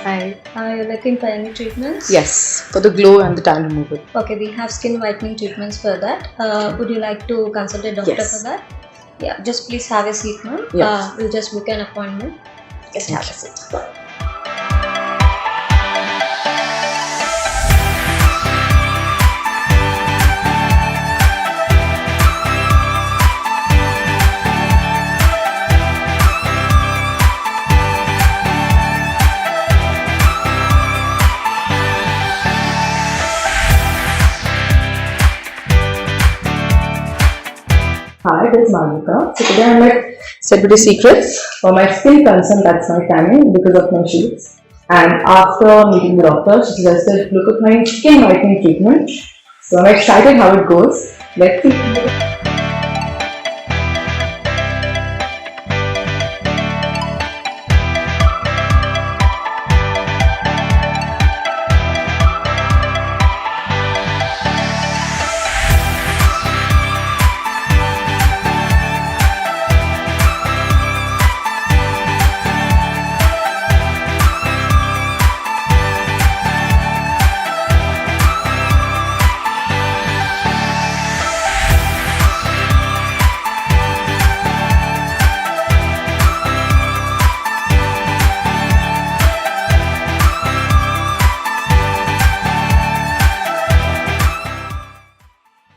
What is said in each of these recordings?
Hi. Are you looking for any treatments? Yes, for the glow and the tan removal. Okay, we have skin whitening treatments for that. Would you like to consult a doctor for Yes. that? Yeah, just please have a seat, ma'am. Yeah. We'll just book an appointment. Just have a seat. Hi, this is Malavika. So today I'm at Celebrity Secrets for my skin concern, that's my tanning because of my shades. And after meeting the doctor, she suggested look at my skin whitening treatment. So I'm excited how it goes. Let's see.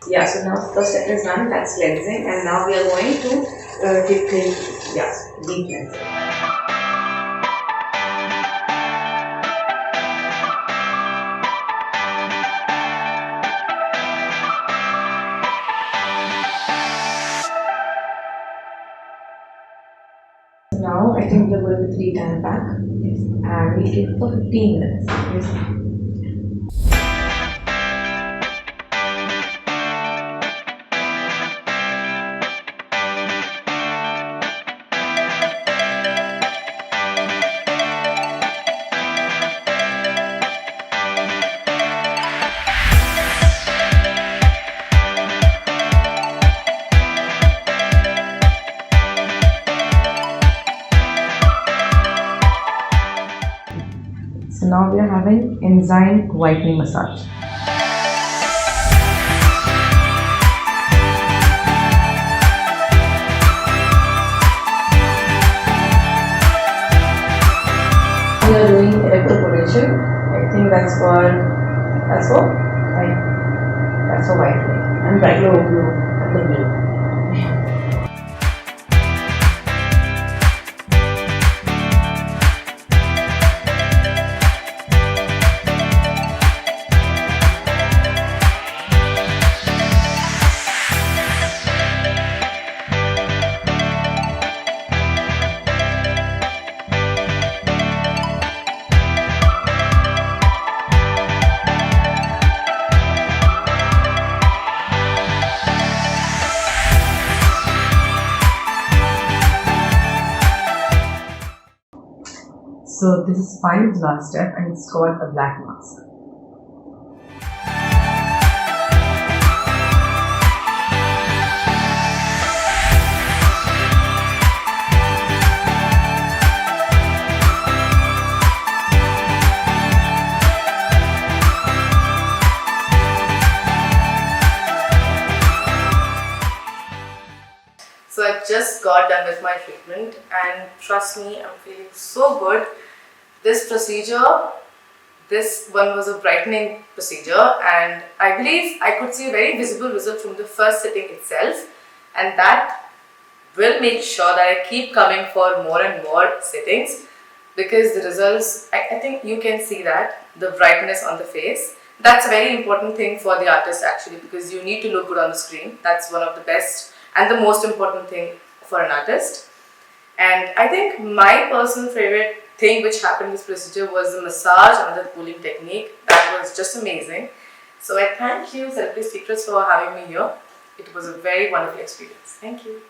Yeah, so now first step is done, that's cleansing, and now we are going to deep clean, deep cleansing. So now I think we are going to 3 tan pack, yes, and we keep for 15 minutes. Yes. So now we are having enzyme whitening massage. We are doing electroporation. I think that's for whitening and glow and the blue. So this is final last step and it's called a black mask. So I just got done with my treatment and trust me, I'm feeling so good. This procedure, this one was a brightening procedure and I believe I could see a very visible result from the first sitting itself, and that will make sure that I keep coming for more and more sittings because the results, I think you can see that, the brightness on the face. That's a very important thing for the artist actually because you need to look good on the screen. That's one of the best and the most important thing for an artist. And I think my personal favorite thing which happened in this procedure was the massage and the cooling technique. That was just amazing. So I thank you Celebrity Secrets for having me here. It was a very wonderful experience. Thank you.